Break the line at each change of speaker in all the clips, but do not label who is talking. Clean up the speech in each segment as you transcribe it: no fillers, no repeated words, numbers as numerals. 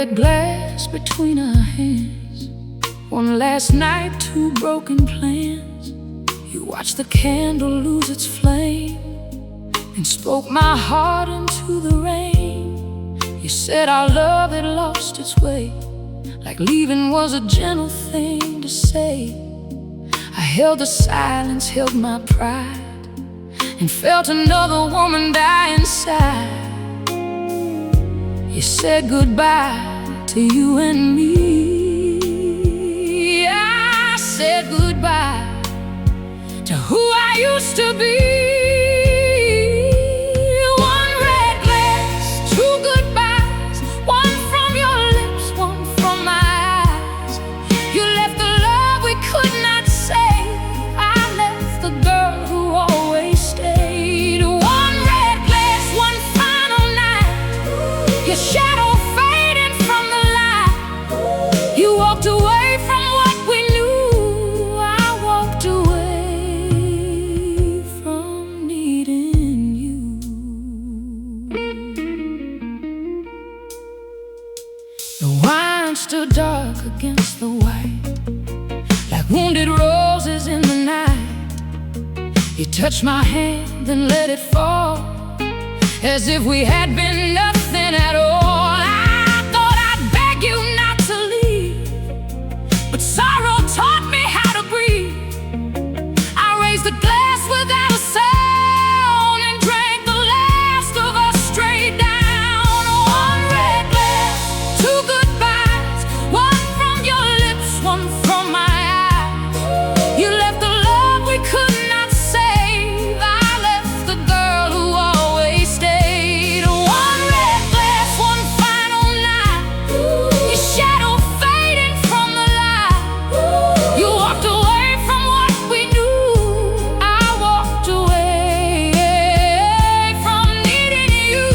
red glass between our hands. One last night, two broken plans. You watched the candle lose its flame and spoke my heart into the rain. You said our love had lost its way, like leaving was a gentle thing to say. I held the silence, held my pride, and felt another woman die inside. You said goodbye to you and me. I said goodbye to who I used to be. One red glass, two goodbyes, one from your lips, one from my eyes. You left the love we could not say. I left the girl who always stayed. One red glass, one final night. Your shadow fading from the light. You walked away from what we knew. I walked away from needing you. The wine stood dark against the white, like wounded roses in the night. You touched my hand, then let it fall, as if we had been nothing at all. I thought I'd beg you not to leave, but sorrow taught me how to breathe. I raised the glass without a sound and drank the last of us straight down. One red glass, two goodbyes, one from your lips, one from my eyes. You left the love we could not save. I left the girl who always stayed. One red glass, one final night. Your shadow fading from the light. You walked away from what we knew. I walked away from needing you.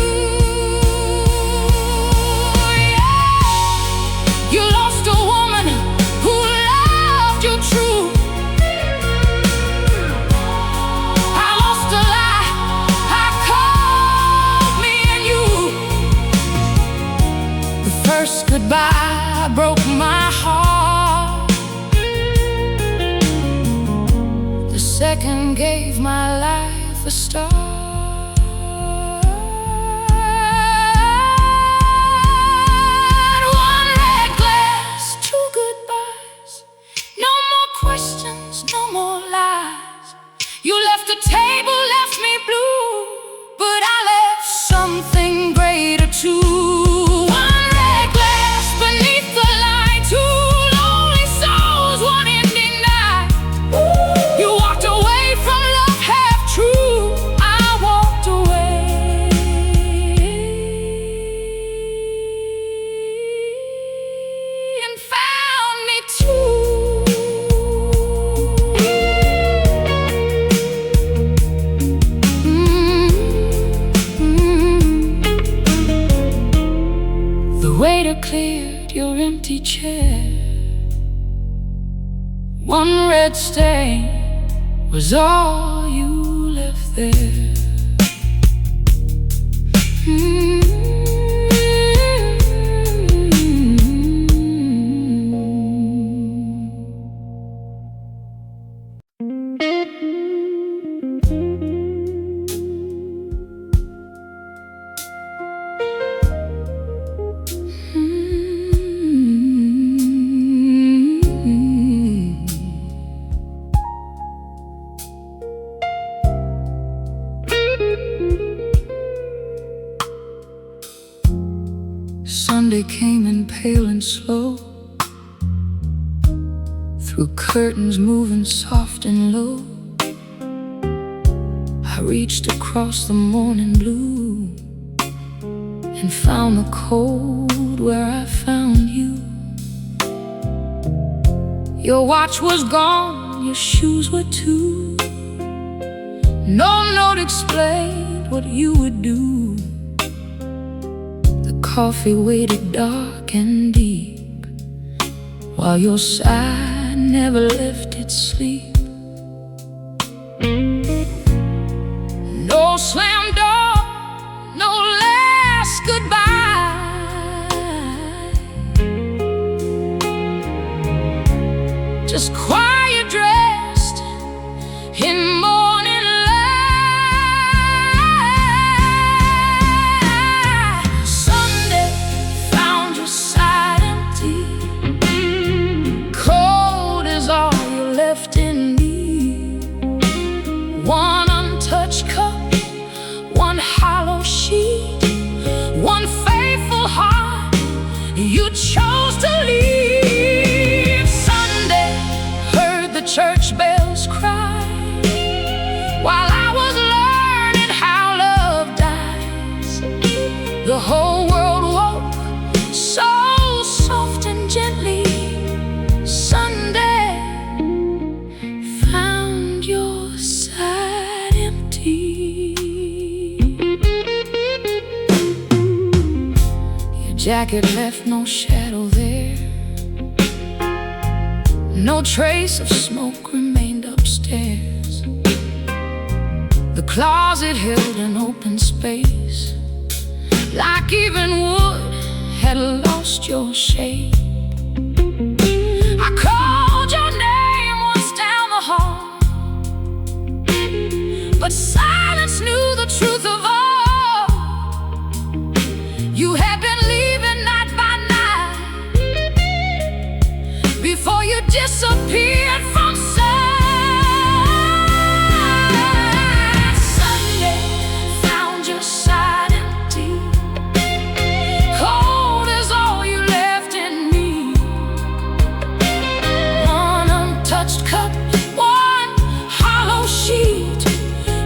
Yeah. You lost a woman who loved you true. I lost a lie I called me and you. The first goodbye broke my heart. The second gave my life a start. One red glass, two goodbyes. No more questions, no more lies. You left the table, left me blue, but I left something greater too. One red glass beneath the light, two lonely souls, one ending night. You walked away from love half true. I walked away and found me too. The waiter cleared your empty chair. One red stain was all you left there. Sunday came in pale and slow, through curtains moving soft and low. I reached across the morning blue and found the cold where I found you. Your watch was gone, your shoes were too. No note explained what you would do. The coffee waited dark and deep, while your sigh never left its sleep. No slam door, no last goodbye. just quiet, dressed in morning light. Sunday found your side empty, cold is all you left in me. One untouched cup, one hollow sheet, one faithful heart you chose to leave. Sunday heard the church bells cry while I was learning how love dies. The whole world woke so soft and gently. Sunday found your side empty. Your jacket left no shadow there, no trace of smoke remained upstairs. The closet held an open space, like even wood had lost your shape. I called your name once down the hall, but silence knew the truth of all. You had been leaving night by night before you disappeared from sight. Sunday found your side empty, cold is all you left in me. One untouched cup, one hollow sheet,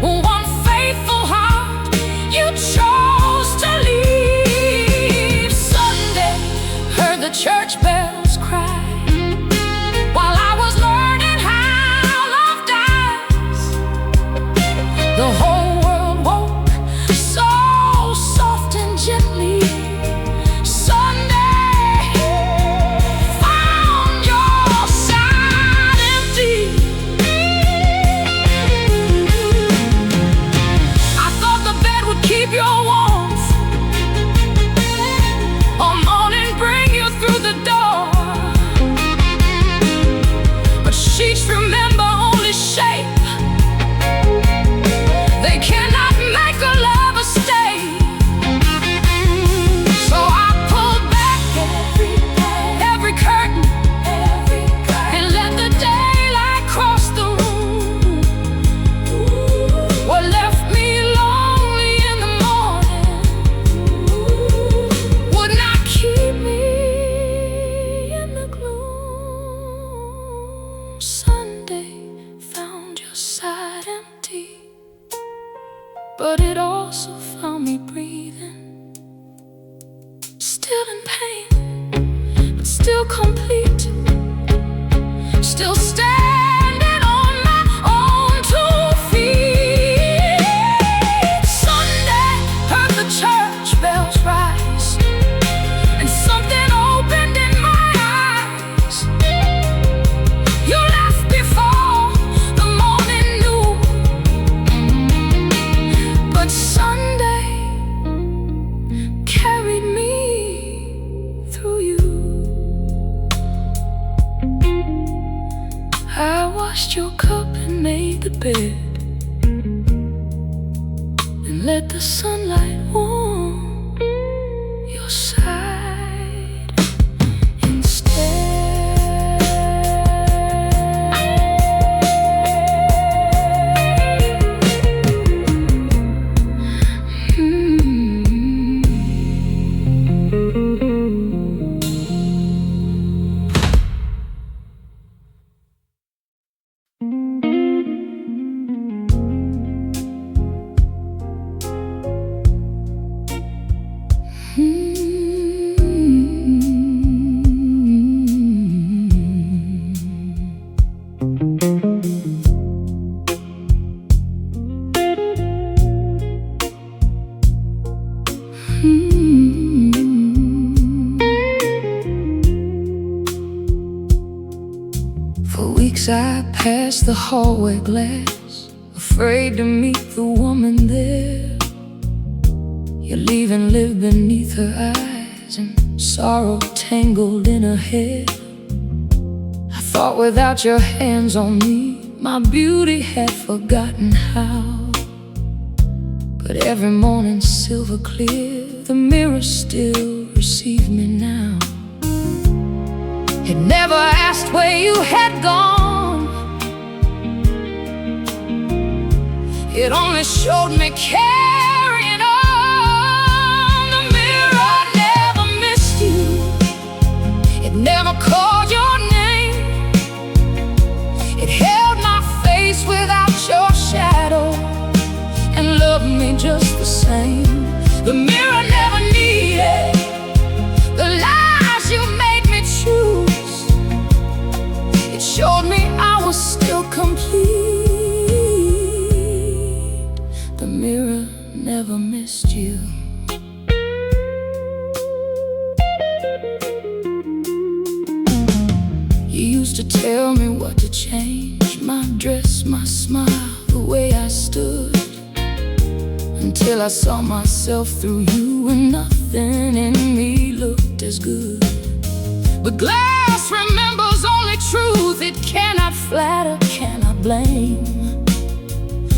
one faithful heart you chose to leave. Sunday heard the church bells cry while I was learning how love dies. The whole world woke so soft and gently. Sunday found your side empty. I thought the bed would keep your warmth, or morning bring you through the door, but sheets remember only shape. They cannot make a lover stay. So I pulled back every curtain and let the daylight cross the room. What left me lonely in the morning would not keep me in the gloom. Sunday found your side empty, but it also found me breathing, still in pain, but still complete, still standing on my own 2 feet. Sunday heard the church bells rise, and something opened in my eyes. You left before the morning knew, but Sunday carried me through you. I washed your cup and made the bed, and let the sunlight warm your side instead. For weeks I passed the hallway glass, afraid to meet the woman there. Your leaving lived beneath her eyes, and sorrow tangled in her hair. I thought thought without your hands on me, my beauty had forgotten how. But every morning silver clear, the mirror still received me now. It never asked where you had gone, it only showed me carrying on. The mirror never missed you, it never called your name. It held my face without your shadow and loved me just the same. The mirror never needed the lies you made me choose. It showed me I was still complete. The mirror never missed you. You used to tell me what to change, my dress, my smile, the way I stood, until I saw myself through you and nothing in me looked as good. But glass remembers only truth, it cannot flatter, cannot blame.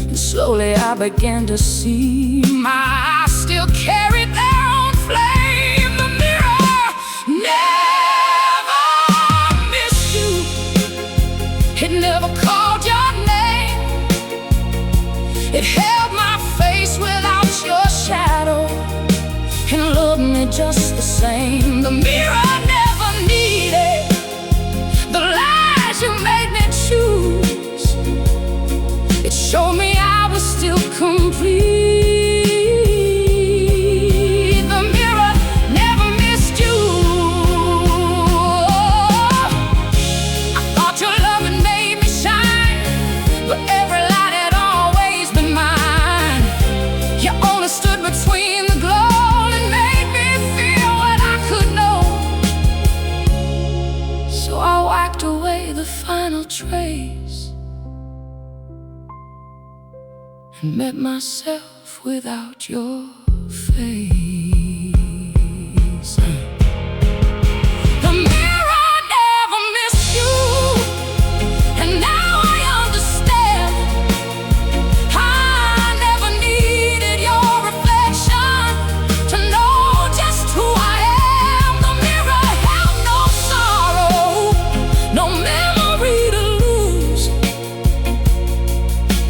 And slowly I began to see my eyes still carried their own flame. The mirror never missed you, it never called your name. It held my face without your shadow and loved me just the same. The mirror never needed the lies you made me choose. It showed me I was still complete. The mirror never missed you. I thought your love had made me shine, but every light had always been mine. You only stood between the glow and made me feel what I could know. So I wiped away the final trace and met myself without your face. The mirror never missed you, and now I understand. I never needed your reflection to know just who I am. The mirror held no sorrow, no memory to lose.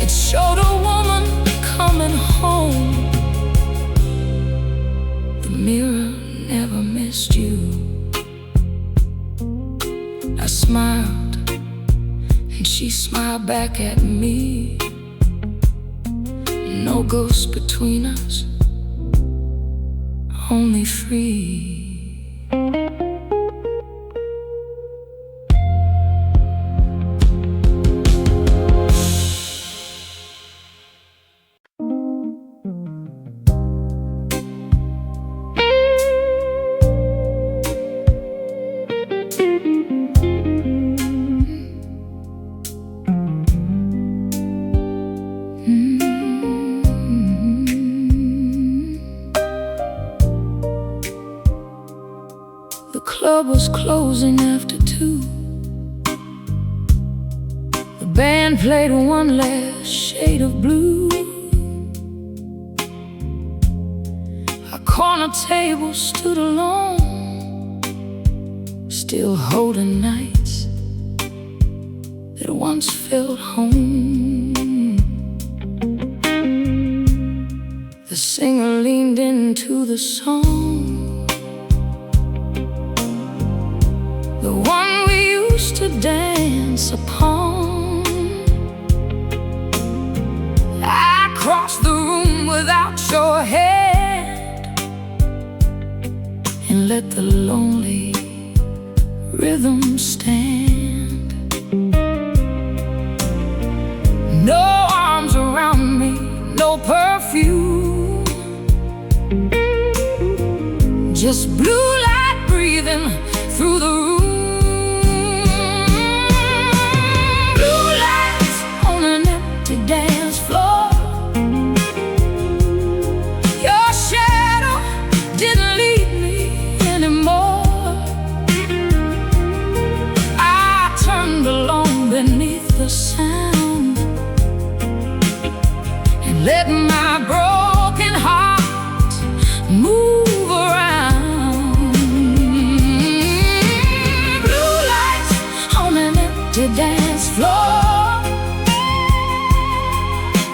It showed a woman coming home. The mirror never missed you. I smiled and she smiled back at me. No ghost between us, only free. The club was closing after 2. The band played one last shade of blue. Our corner table stood alone, still holding nights that once felt home. The singer leaned into the song, the one we used to dance upon. I crossed the room without your hand and let the lonely rhythm stand. No arms around me, no perfume, just blue light breathing through the room. Blue lights on an empty dance floor. Your shadow didn't lead me anymore. I turned empty dance floor.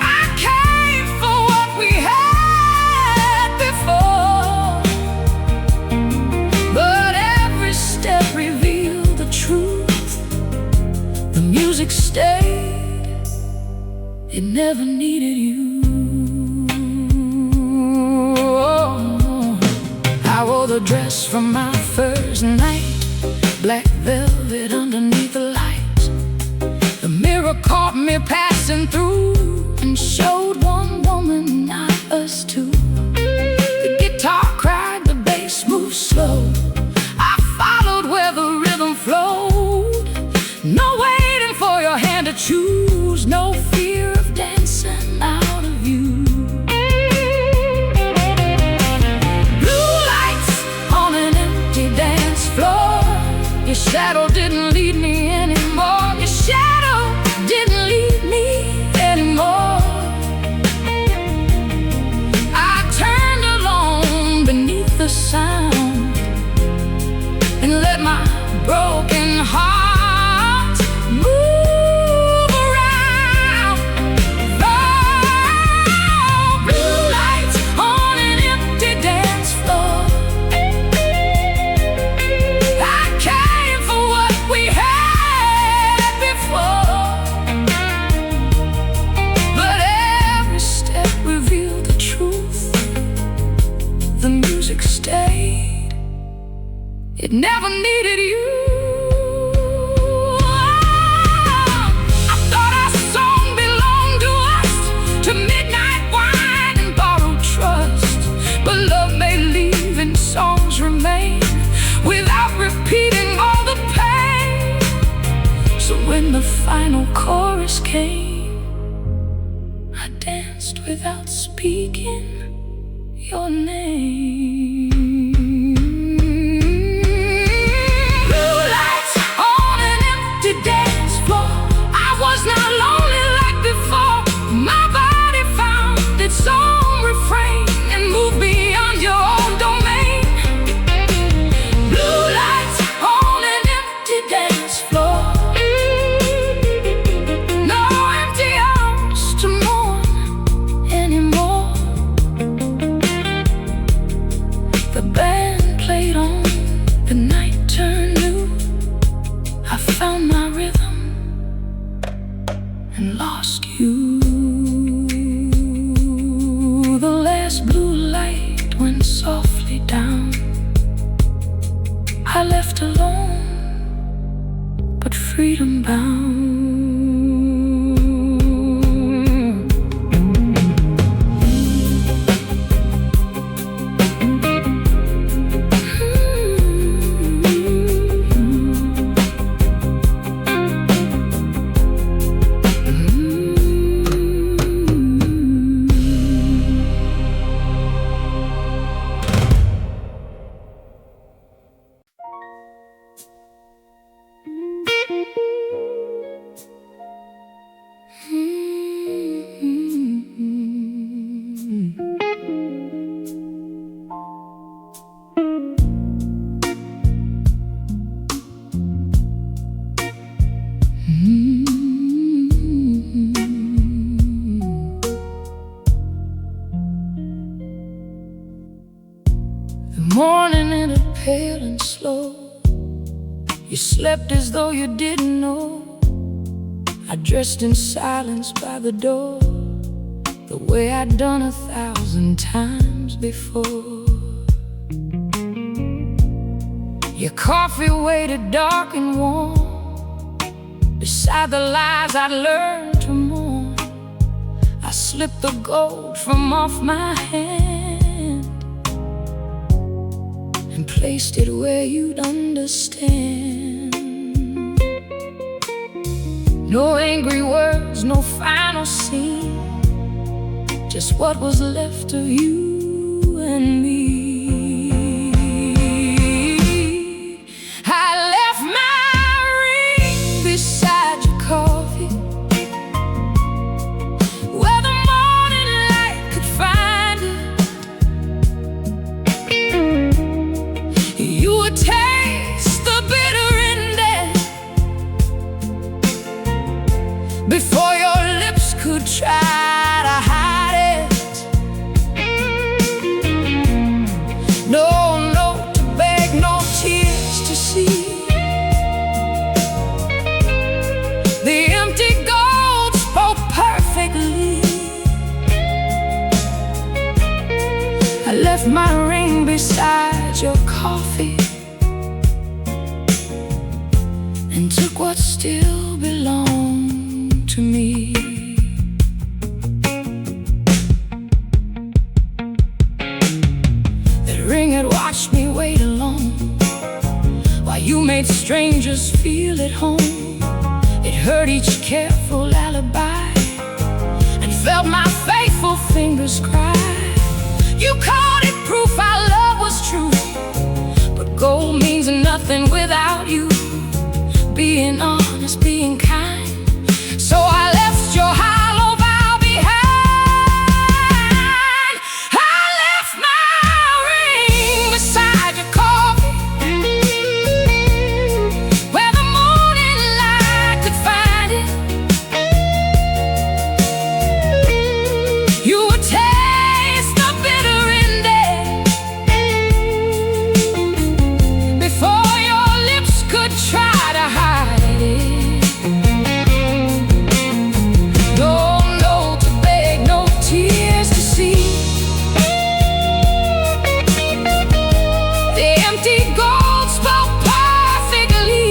I came for what we had before, but every step revealed the truth. The music stayed, it never needed you. I wore the dress from my first night, black velvet underneath the lights. The mirror caught me passing through and showed one woman, not us two. The guitar cried, the bass moved slow. I followed where the rhythm flowed. No waiting for your hand to choose, no fear of dancing out of you. Your shadow didn't lead me anymore. Your shadow didn't lead me anymore. I turned alone beneath the sound and let my broken heart move around. Oh, blue lights on an empty dance floor. Stayed, it never needed you. I thought our song belonged to us, to midnight wine and borrowed trust. But love may leave and songs remain without repeating all the pain. So when the final chorus came, I danced without speaking your name. Blue lights on an empty dance floor. I was not lonely like before. My body found its own refrain and moved beyond your own domain. Blue lights on an empty dance floor. No empty arms to mourn anymore. The band played on, the night turned new. I found my rhythm and lost you. The last blue light went softly down. I left alone, but freedom bound. The morning entered pale and slow. You slept as though you didn't know. I dressed in silence by the door, the way I'd done 1,000 times before. Your coffee waited dark and warm beside the lies I'd learned to mourn. I slipped the gold from off my hand and placed it where you'd understand. No angry words, no final scene, just what was left of you and me. I left my ring beside your coffee, where the morning light could find it. You would taste the bitter ending before your lips could try to hide it. No note to beg, no tears to see. The empty gold spoke perfectly. I left my ring beside your coffee and took what still belonged to me. That ring had watched me wait alone while you made strangers feel at home. It heard each careful alibi and felt my faithful fingers cry. You called it proof our love was true, but gold means nothing without you. Being honest, being kind, so I left your hollow vow behind. I left my ring beside your coffee, where the morning light could find it. You would taste the bitter ending before your lips could try to hide it. No note to beg, no tears to see. The empty gold spoke perfectly.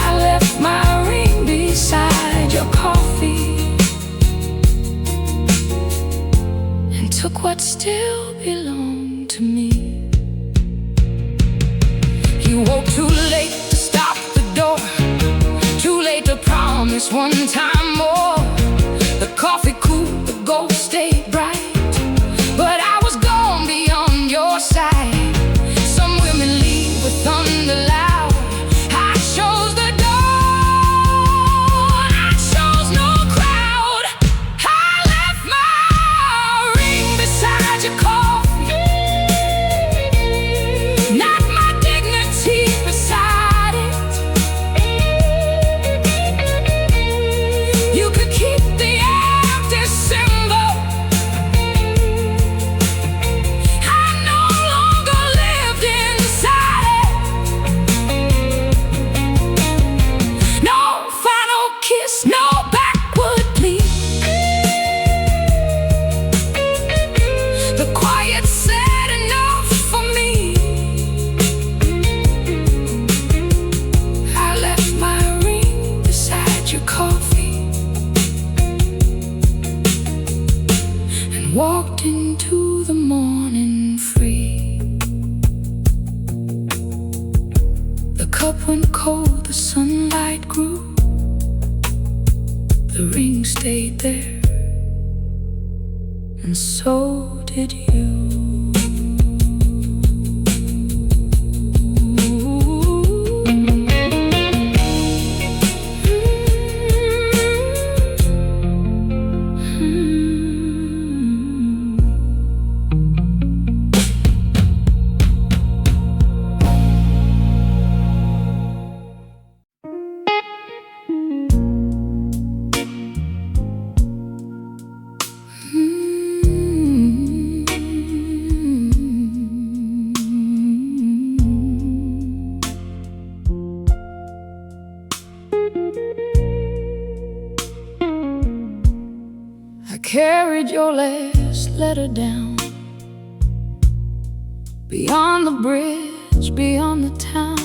I left my ring beside your coffee and took what still belonged to me. You woke too late to stop the door, too late to promise one time more. The coffee cooled, the gold stayed bright, but I was gone beyond your sight. Some women leave with thunder loud. I chose the dawn, I chose no crowd. I left my ring beside your coffee, not my dignity beside it. You could keep the empty symbol. I no longer lived inside it. No final kiss, no backward plea. The quiet said enough for me. I left my ring beside your coffee and walked into the morning free. The cup went cold, the sunlight grew. The ring stayed there, and so did you. I carried your last letter down, beyond the bridge, beyond the town.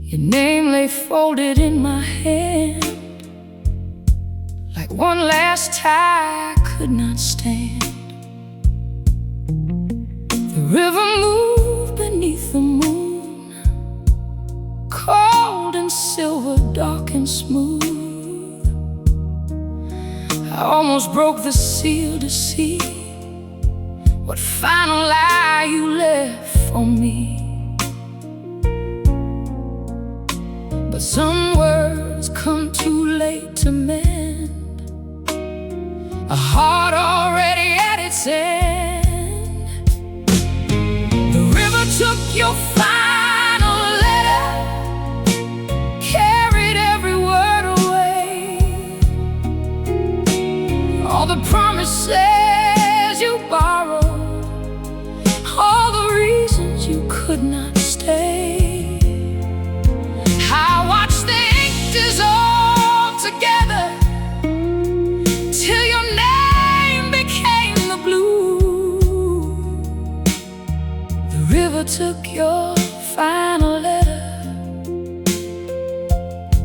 Your name lay folded in my hand, like one last tie I could not stand. The river moved beneath the moon, cold and silver, dark and smooth. I almost broke the seal to see what final lie you left for me. But some words come too late to mend a heart already at its end. The river took your final letter took your final letter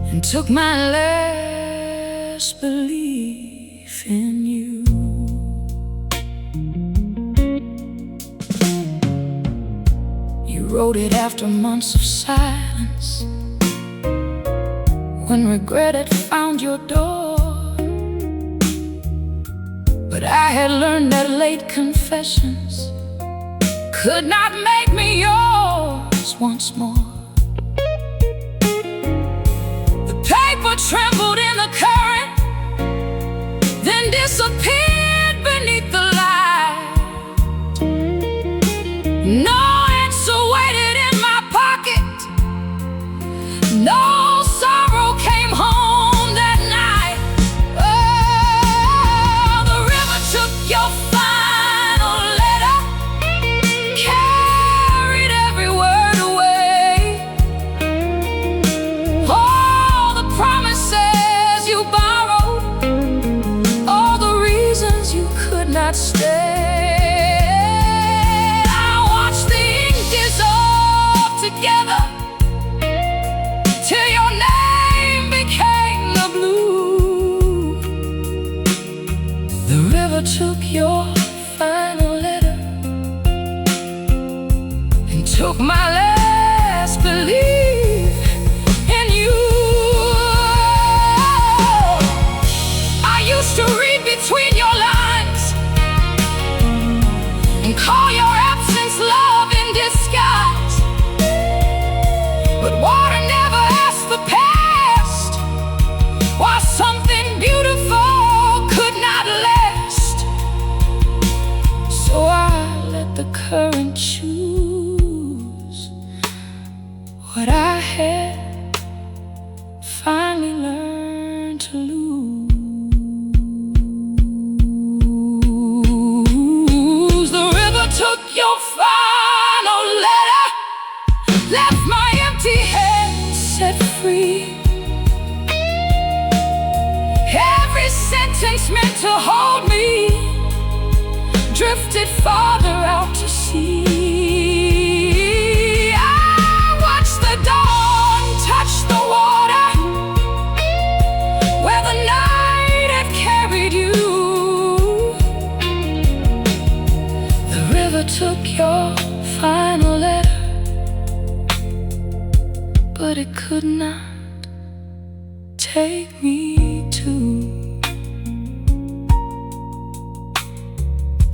and took my last belief in you. You wrote it after months of silence, when regret had found your door. But I had learned that late confessions could not make me yours once more. The paper trembled in the current, then disappeared beneath the light. No answer waited in my pocket, no sorrow came home that night. Oh, the river took your final letter, carried every word away. All the promises you borrowed, all the reasons you could not stay. I watched the ink dissolve together till your name became the blue. The river took your final letter and took my last belief in you. I used to read between your lines and call your absence love in disguise. But water never asked the past why something beautiful could not last. So I let the current choose what I had finally learned to lose. The river took your final letter, left my empty head set free. Every sentence meant to hold me drifted farther out to sea. I watched the dawn touch the water where the night had carried you. The river took your final letter, but it could not take me to.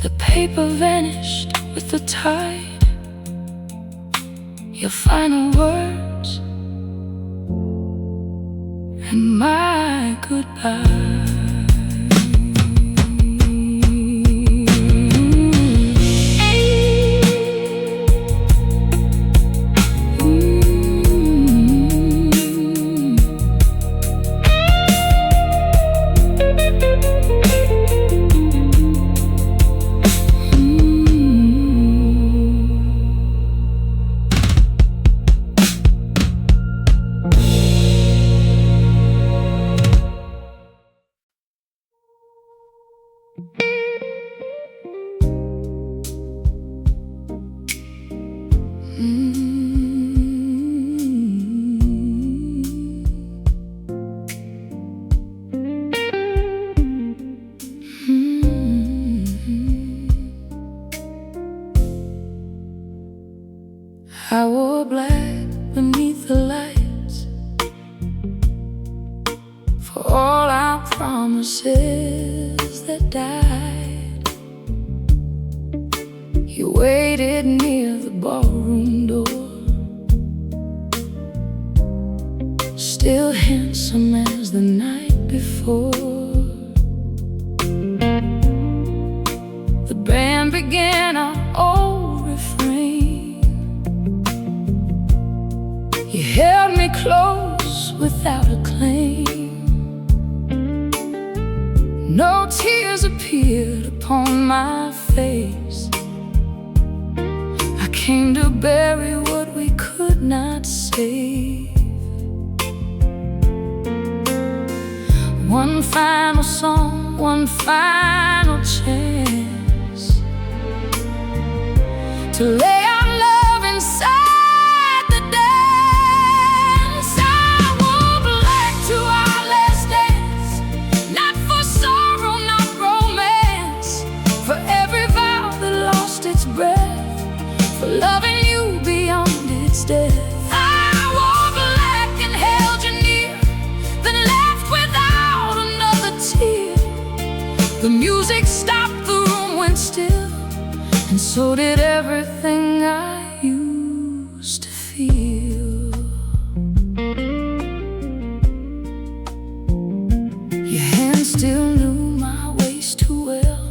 The paper vanished with the tide, your final words and my goodbye. I wore black beneath the lights for all our promises that died. You waited near the ballroom door, still handsome as the night before. The band began our old refrain. You held me close without a claim. No tears appeared upon my face. I came to bury what we could not save. One final song, one final chance to lay our love inside so did everything I used to feel. Your hand still knew my ways too well.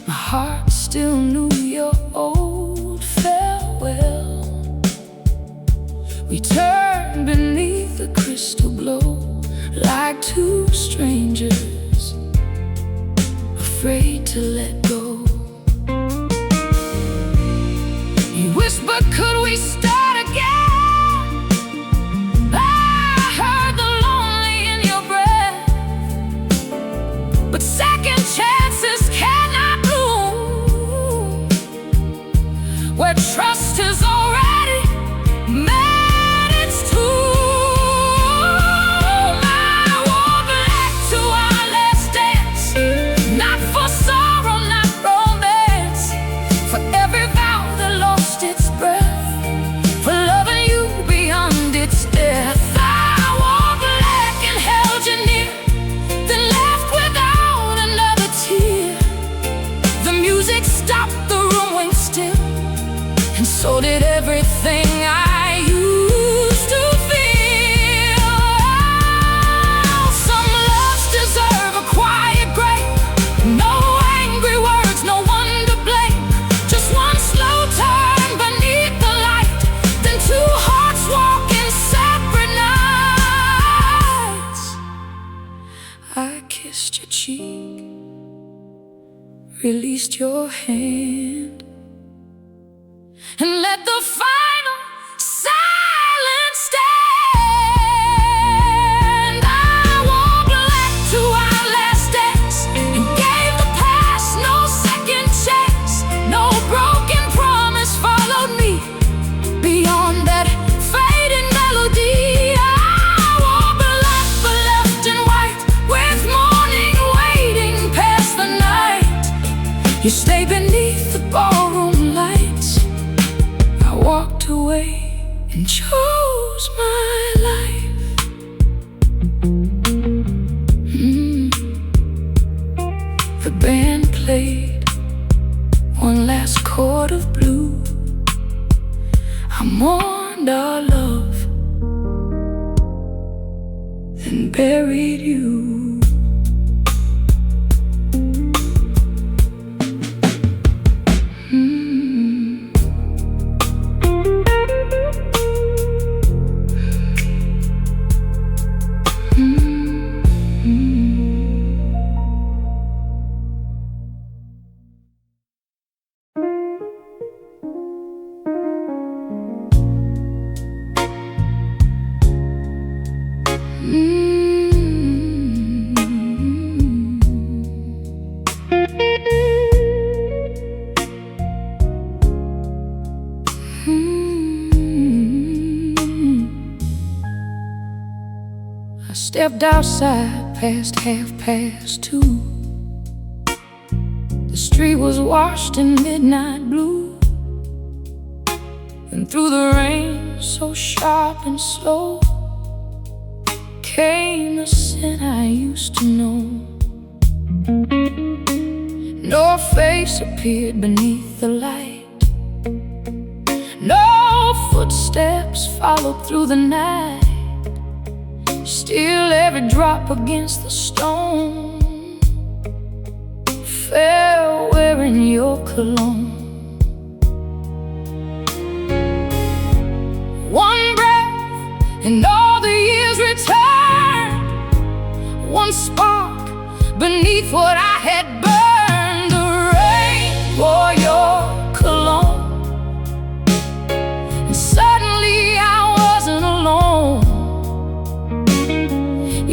My heart still knew your old farewell. We turned beneath the crystal glow like two strangers, afraid to let go. You whispered, could we start again? I heard the lonely in your breath, but second chances cannot bloom where trust is already met its tomb. I walk back to our last dance, not for sorrow, not romance, for every vow that lost its breath, for loving you beyond its death. I walked back and held you near, then left without another tear. The music stopped, the room went still, and so did everything I used to feel. Some loves deserve a quiet grave, no angry words, no one to blame, just one slow turn beneath the light, then two hearts walk in separate nights. I kissed your cheek, released your hand, and let the final silence stand. I walked back to our last dance and gave the past no second chance. No broken promise followed me beyond that fading melody. I walked left and white, with morning waiting past the night. You stay beneath the ballroom lights. I walked away and chose my life. The band played one last chord of blue. I mourned our love, then buried you. I stepped outside past 2:30. The street was washed in midnight blue, and through the rain so sharp and slow came the scent I used to know. No face appeared beneath the light, no footsteps followed through the night. Still every drop against the stone fell wearing your cologne. One breath and all the years returned, one spark beneath what I had burned. The rain wore your cologne, and suddenly I wasn't alone.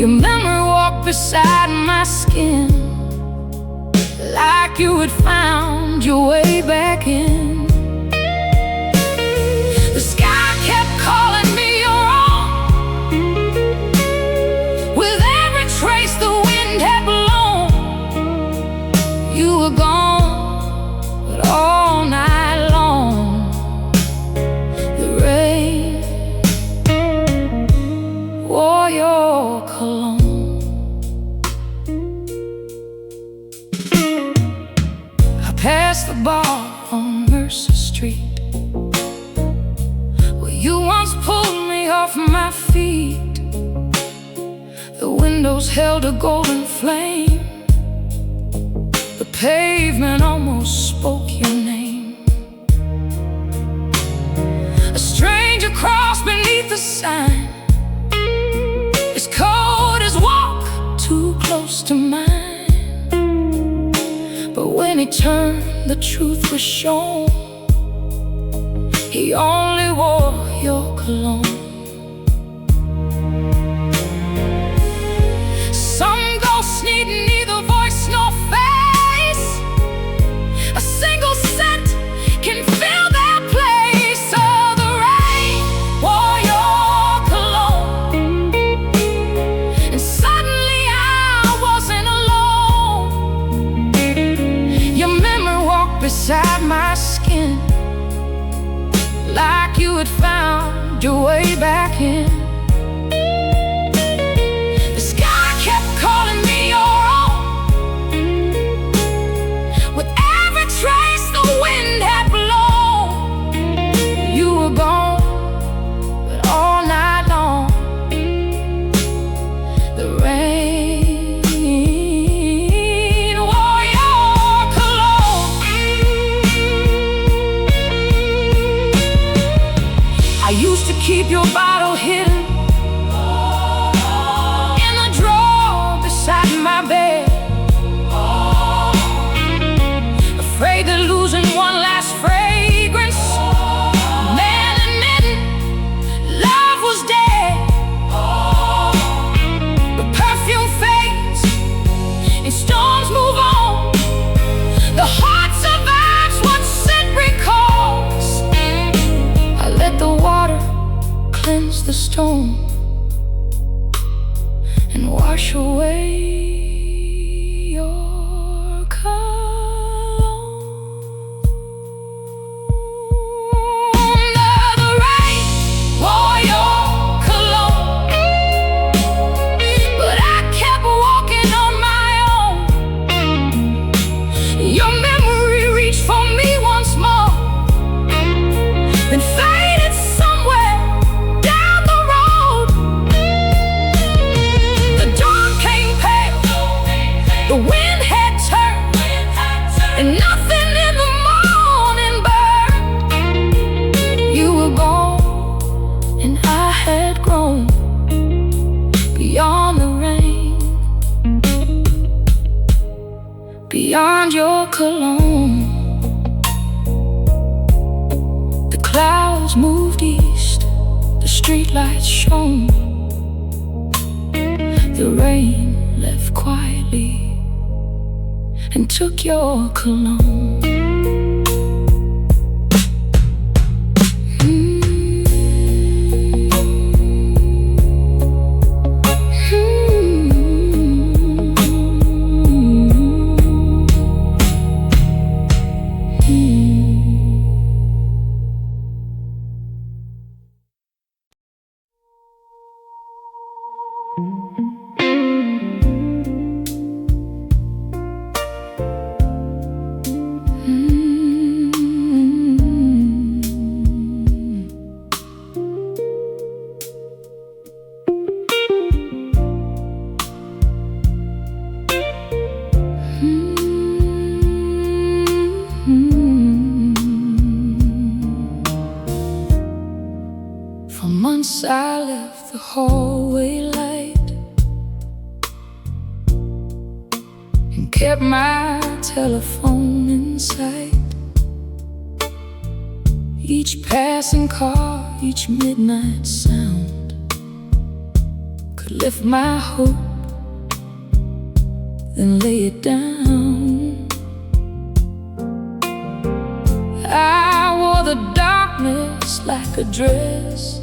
Your memory walked beside my skin, like you had found your way back in. The sky kept calling me your own, with every trace the wind had blown. You were gone, but all night long the rain wore your cologne. Past the bar off my feet. The windows held a golden flame. The pavement almost spoke your name. A stranger crossed beneath the sign. His code is walk too close to mine. But when he turned, the truth was shown. He only wore your cologne. Some ghosts need neither voice nor face. A single scent can fill their place. So the rain wore your cologne, and suddenly I wasn't alone. Your memory walked beside my skin, like you had found your way back in. The sky kept calling me your own. With every trace the wind had blown, you were gone, but all night long the rain wore your cologne. I used to keep your bottle hidden in the drawer beside my bed, afraid of losing one last fragrance, man admitting love was dead. The perfume fades and storms move on. The heart survives what scent recalls. I let the water cleanse the stone and wash away your cologne. The rain wore your cologne, but I kept walking on my own. Your memory reached for me once more, then faded somewhere down the road. The dawn came pale, the wind had turned, and nothing in the morning burned. You were gone, and I had grown beyond the rain, beyond your cologne. The clouds moved east, the streetlights shone. The rain left quietly and took your cologne. For months I left the hallway light and kept my telephone in sight. Each passing car, each midnight sound could lift my hope, then lay it down. I wore the darkness like a dress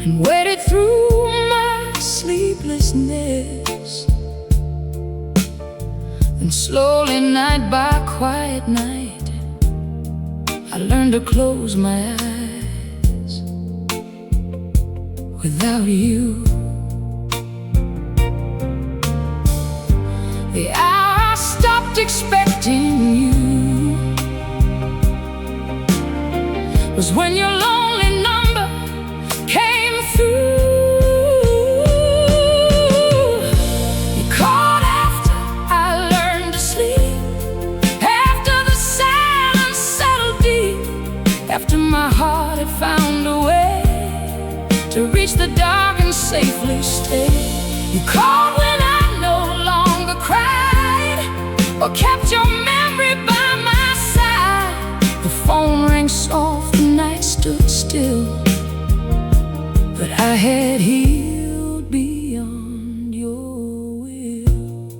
and waited through my sleeplessness. And slowly, night by quiet night, I learned to close my eyes without you. The hour I stopped expecting you was when your lonely to reach the dark and safely stay. You called when I no longer cried, or kept your memory by my side. The phone rang soft, the night stood still, but I had healed beyond your will.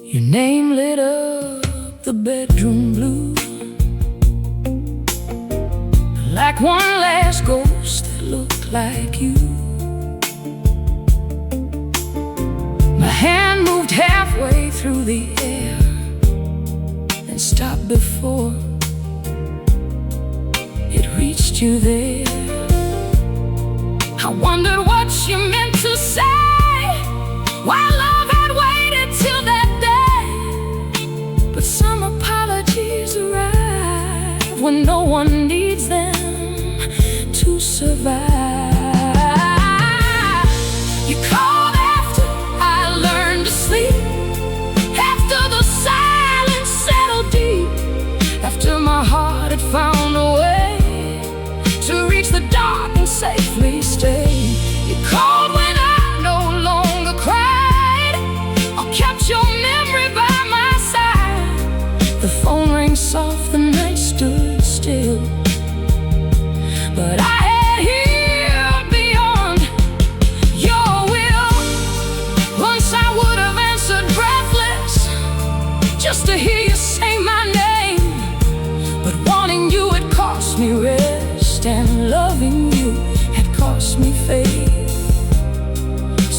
Your name lit up the bedroom blue like one last ghost that looked like you. My hand moved halfway through the air, then stopped before it reached you there. I wondered what you meant to say, why love had waited till that day. But some apologies arrive when no one needs them to survive. You called after I learned to sleep, after the silence settled deep, after my heart had found a way to reach the dark and safely stay. You called when I no longer cried, or kept your memory by my side. The phone rang soft, the night stood still, but I had healed beyond your will. Once I would have answered breathless, just to hear you say my name, but wanting you had cost me rest, and loving you had cost me faith.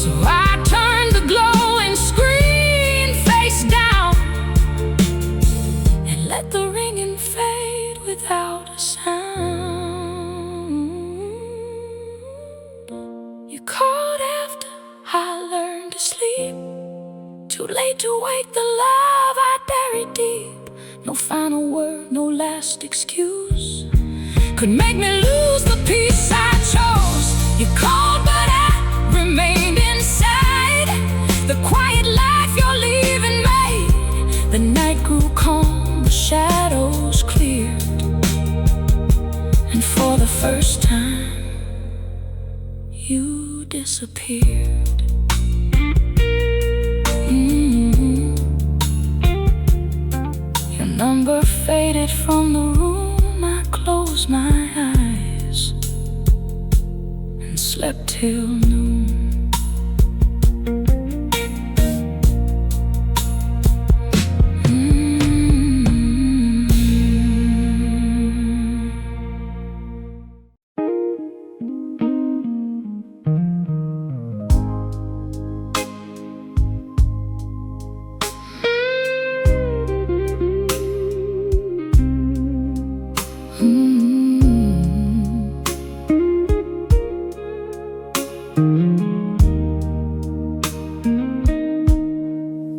So I turned the glowing screen face down and let the ringing fade without a sound. You called after I learned to sleep, too late to wake the love I buried deep. No final word, no last excuse could make me lose the peace I chose. You called but I remained inside the quiet life you're leaving me. The night grew calm, the shadows cleared, and for the first time you disappeared. Your number faded from the room. I closed my eyes and slept till noon.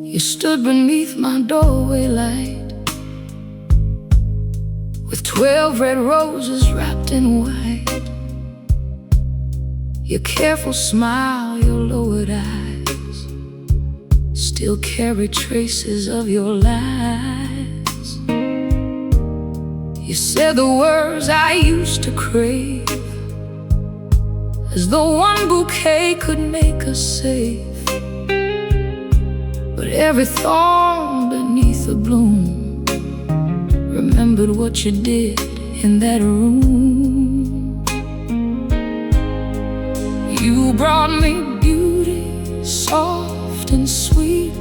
You stood beneath my doorway light, with 12 red roses wrapped in white. Your careful smile, your lowered eyes still carry traces of your lies. You said the words I used to crave, as though one bouquet could make us safe. But every thorn beneath the bloom remembered what you did in that room. You brought me beauty, soft and sweet,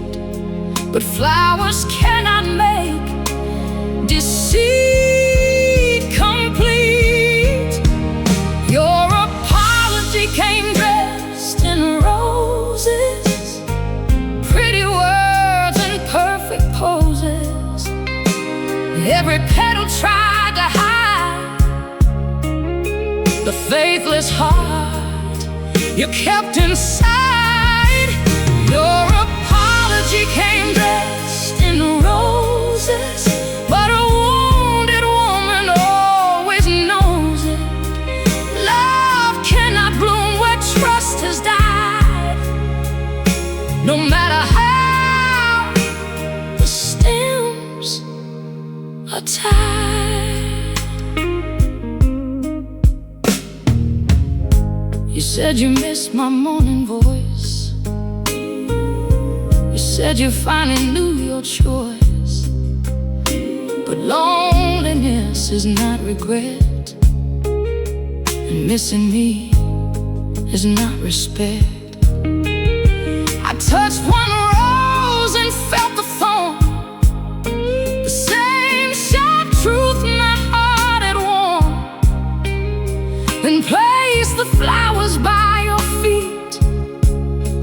but flowers cannot make deceit complete. Your apology came dressed in roses, pretty words and perfect poses. Every petal tried to hide the faithless heart you kept inside. Your apology came dressed in roses, but a wounded woman always knows it. Love cannot bloom where trust has died, no matter how the stems are tied. You said you missed my morning voice. You said you finally knew your choice. But loneliness is not regret, and missing me is not respect. I touched one rose and felt the thorn, the same sharp truth my heart had worn. Then place the flowers by your feet.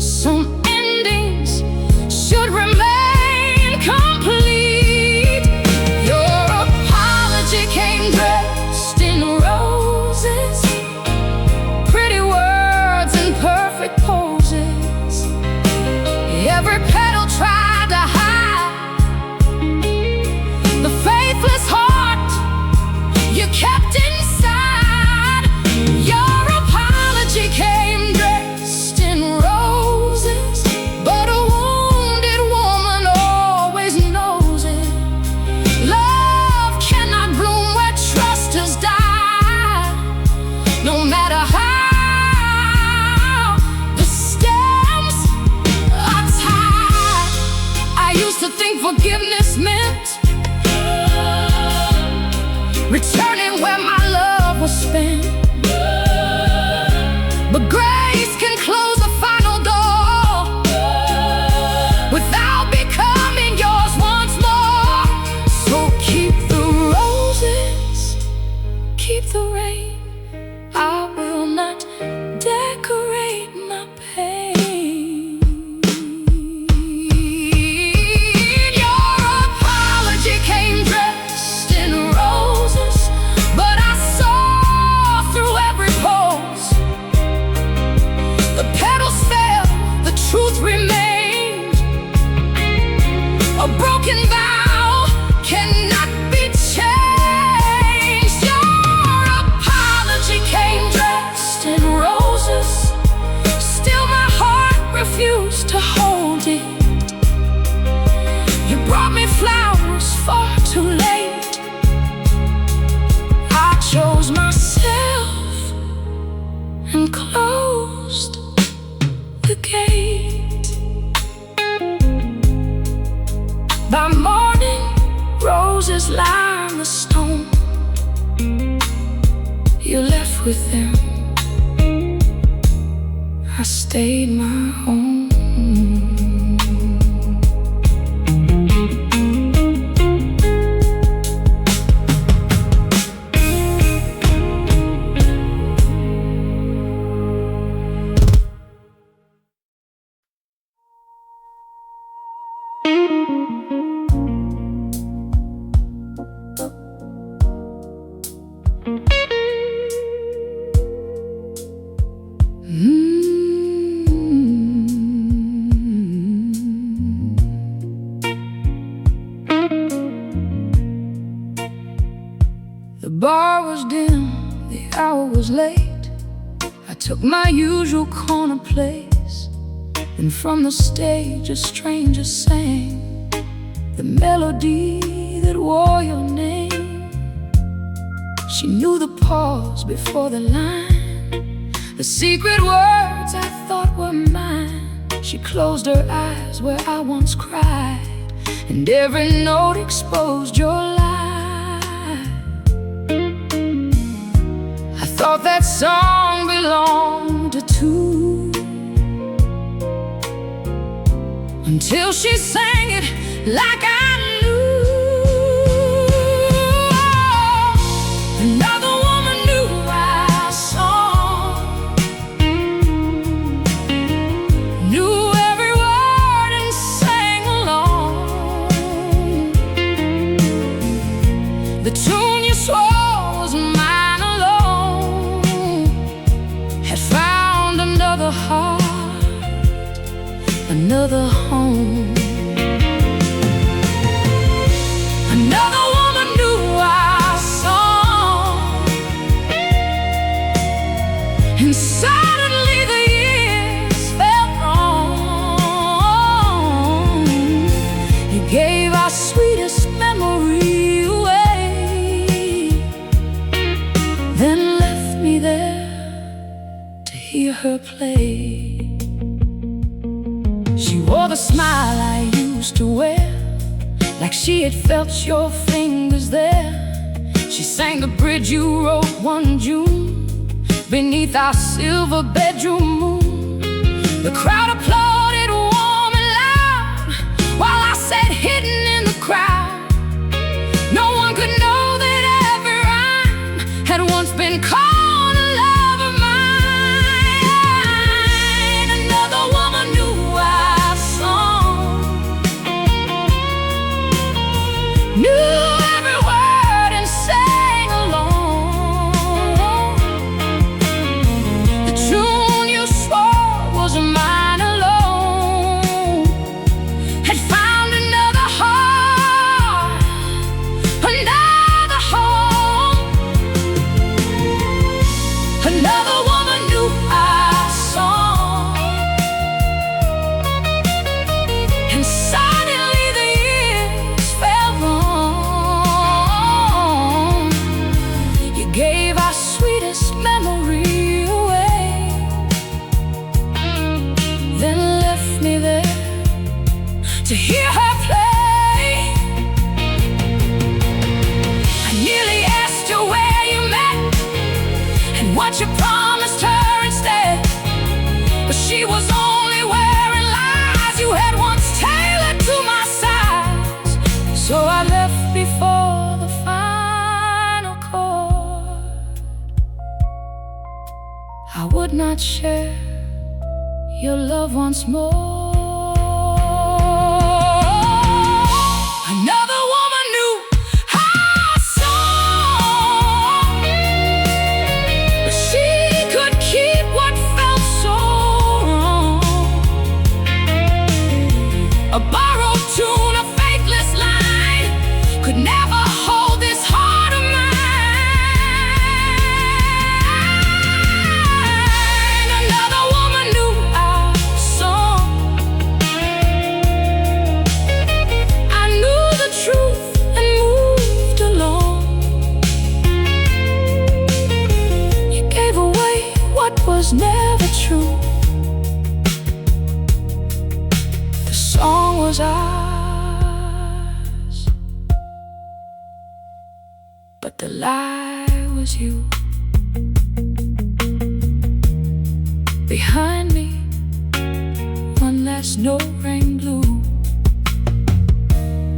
Some endings should remain complete. Your apology came dressed in roses, pretty words and perfect poses. Every petal tried to hide the faithless heart you kept inside. Your apology came dressed in roses, but a wounded woman always knows it. Love cannot bloom where trust has died. No matter how the stems are tied. I used to think forgiveness meant returning where my love was spent. But grace can close the final door without becoming yours once more. So keep the roses, keep the rain. I will not decorate my pain. Your apology came dressed in roses, but I saw through every pose. The petals fell, the truth remained. A broken vow cannot be changed. Your apology came dressed in roses, still my heart refused to hold it. You brought me flowers far too late. I chose myself and closed the gate. By morning, roses line the stone. You left with them, I stayed my own. The bar was dim, the hour was late. I took my usual corner place, and from the stage a stranger sang the melody that wore your name. She knew the pause before the line, the secret words I thought were mine. She closed her eyes where I once cried, and every note exposed your lie. I thought that song belonged to two, until she sang it like I knew. Another woman knew our song, knew every word and sang along. The tune you swore was mine alone had found another heart, another home. Another woman knew our song, and suddenly the years felt wrong. You gave our sweetest memory away, then left me there to hear her play. She wore the smile I used to wear, like she had felt your fingers there. She sang the bridge you wrote one June beneath our silver bedroom moon. The crowd applauded warm and loud while I sat hidden in the crowd. No one could know that every rhyme had once been called a love of mine. Another woman knew our song, knew every word and sang along. The tune you swore was mine alone had found another heart, another home. Another woman knew our song, and suddenly the years felt wrong. You gave our sweetest memory away, then left me there to hear her play. I nearly asked you where you met and what you promised her instead, but she was only wearing lies you had once tailored to my size. So I left before the final chord. I would not share your love once more. Another woman knew our song, but she could keep what felt so wrong. A borrowed tune, a faithless line could never hold this heart of mine. Another woman knew our song. I knew the truth and moved along. You gave away what was never true. The song was ours, but the lie was you. Behind me, one last note rang blue.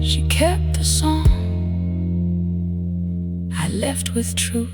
She kept the song, I left with truth.